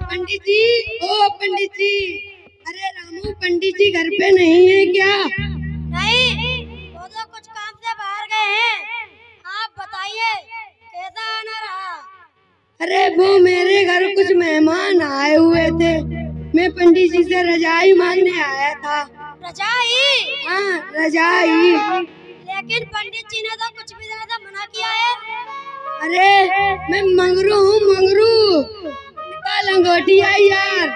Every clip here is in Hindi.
पंडित जी, ओ पंडित जी, अरे रामू पंडित जी घर पे नहीं है क्या? नहीं, वो तो कुछ काम से बाहर गए हैं। आप बताइए कैसा आना रहा? अरे वो मेरे घर कुछ मेहमान आए हुए थे, मैं पंडित जी से रजाई मांगने आया था। रजाई? हाँ रजाई। लेकिन पंडित जी ने तो कुछ भी देने से मना किया है। अरे मैं मंगरू हूँ, मंगरू। निकाल अंगूठी आई यार,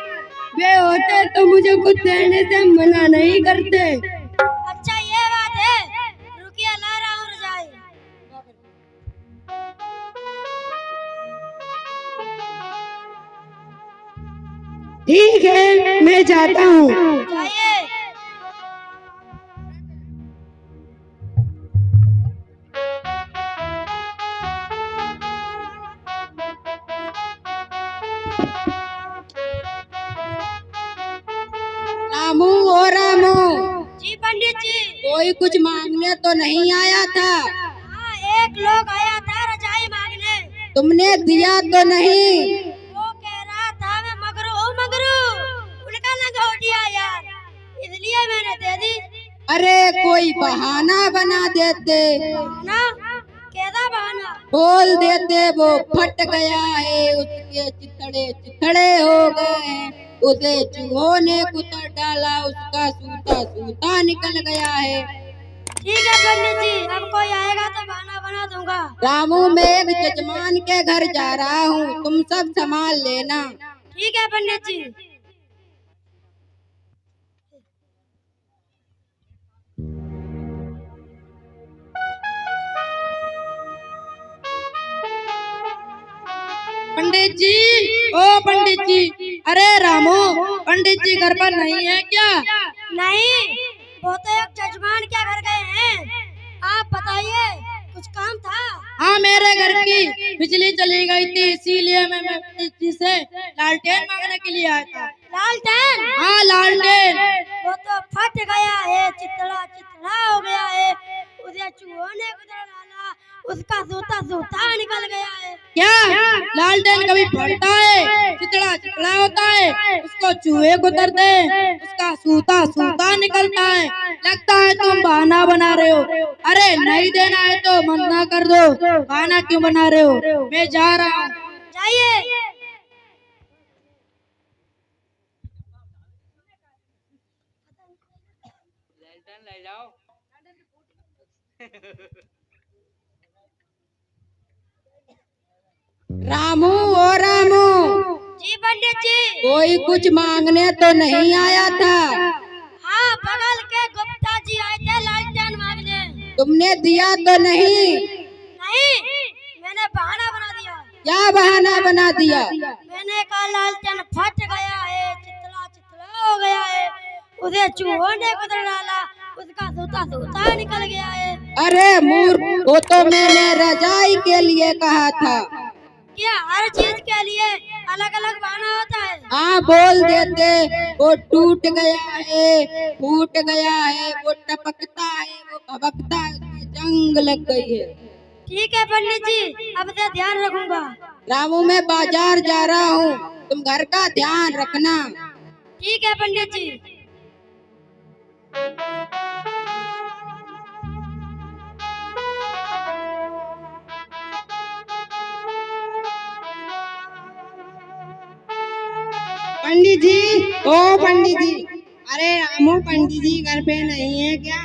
वे होते तो मुझे कुछ देने से मना नहीं करते। अच्छा ये बात है, रुकिए ला रहा हूँ रजाई। ठीक है मैं जाता हूँ। जाइए। रामू ओ रामू, जी पंडित जी। कोई कुछ मांगने तो नहीं आया था? हाँ, एक लोग आया था रजाई मांगने। तुमने दिया तो नहीं? वो कह रहा था मैं मगरू हूँ, मगरू। उनका लंगोटिया यार, इसलिए मैंने दे दी। अरे कोई बहाना बना देते। ना, कैसा बहाना? बोल देते वो फट गया है, उसके चिथड़े चिथड़े हो गए हैं, उसे चूहों ने कुतर डाला, उसका सूता सूता निकल गया है। ठीक है पंडित जी, अब कोई आएगा तो बहाना बना दूंगा। रामू मैं एक जजमान के घर जा रहा हूँ, तुम सब संभाल लेना। ठीक है पंडित जी। पंडित जी, ओ पंडित जी, अरे रामू पंडित जी घर पर नहीं है क्या? नहीं, वो तो एक जजमान के घर गए हैं। आप बताइए कुछ काम था? हाँ मेरे घर की बिजली चली गई थी, इसीलिए मैं पंडित जी से लालटेन मांगने के लिए आया था। लालटेन? हाँ लालटेन। वो तो फट गया है, चितड़ा चितड़ा हो गया है, उसे चूहों ने कुतर डाला, उसका सूता सूता निकल गया है। क्या लालटेन कभी फटता है? चितड़ा चितड़ा होता है, उसको चूहे कुतरते हैं, उसका सूता सूता निकलता है। लगता है तुम बहाना बना रहे हो। अरे नहीं देना है तो मना कर दो, बहाना क्यों बना रहे हो? मैं जा रहा हूँ। जाइए। रामू ओ रामू, जी पंडित जी। कोई कुछ मांगने तो नहीं आया था? हाँ, बगल के गुप्ता जी आए थे लालटेन मांगने। तुमने दिया तो नहीं? नहीं, मैंने बहाना बना दिया। क्या बहाना बना दिया? मैंने कहा लालटेन फट गया है, चितला चितला हो गया है, उसे चूहों ने कुतर डाला, उसका सूता सूता निकल गया है। अरे मूर्ख, वो तो मैंने रजाई के लिए कहा था। क्या हर चीज के लिए अलग अलग बहाना होता है? हाँ बोल देते वो टूट गया है, फूट गया है, वो टपकता है, वो भभकता है, उसमें जंग लग गई है। ठीक है पंडित जी, अब से ध्यान रखूंगा। रामू मैं बाजार जा रहा हूँ, तुम घर का ध्यान रखना। ठीक है पंडित जी। पंडित जी, ओ पंडित जी, अरे रामू पंडित जी घर पे नहीं है क्या?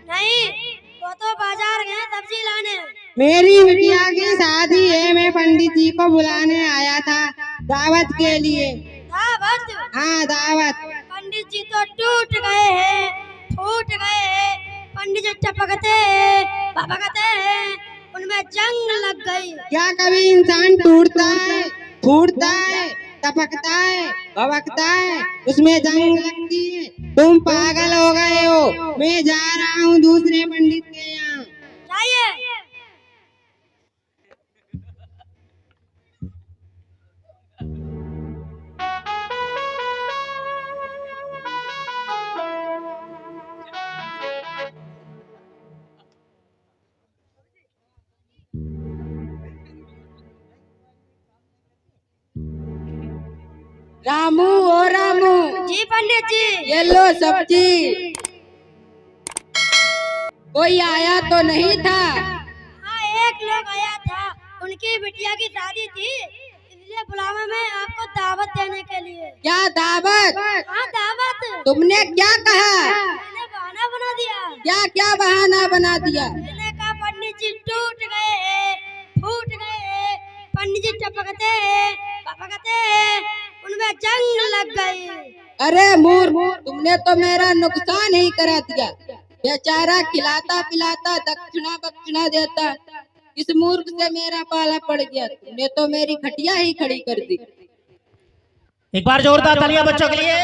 नहीं, वो तो बाजार गए सब्जी लाने। मेरी बिटिया की शादी है, मैं पंडित जी को बुलाने आया था दावत के लिए। दावत? हाँ दावत। पंडित जी तो टूट गए हैं, फूट गए हैं, पंडित जी टपकते हैं, भभकते हैं, उनमें जंग लग गई। क्या कभी इंसान टूटता है, फूटता है, टपकता है, भभकता है, उसमें जंग लगती है? तुम पागल हो गए हो, मैं जा रहा हूँ दूसरे पंडित के यहाँ। जाइए। रामू ओ रामू, जी पंडित जी। ये लो सब्जी। कोई आया तो नहीं था? हाँ, एक लोग आया था, उनकी बिटिया की शादी थी, इसलिए बुलावा मैं आपको दावत देने के लिए। क्या दावत? हाँ, दावत। तुमने क्या कहा? मैंने बहाना बना दिया। क्या क्या बहाना बना दिया? मैंने कहा पंडित जी टूट गए, फूट गए, पंडित जी टपकते पपकते, उनमें जंग लग गई। अरे मूर्ख, तुमने तो मेरा नुकसान ही करा दिया। बेचारा खिलाता पिलाता दक्षिणा बक्षिणा देता, इस मूर्ख से मेरा पाला पड़ गया। तुमने तो मेरी खटिया ही खड़ी कर दी। एक बार जोरदार तालियां बच्चों के लिए।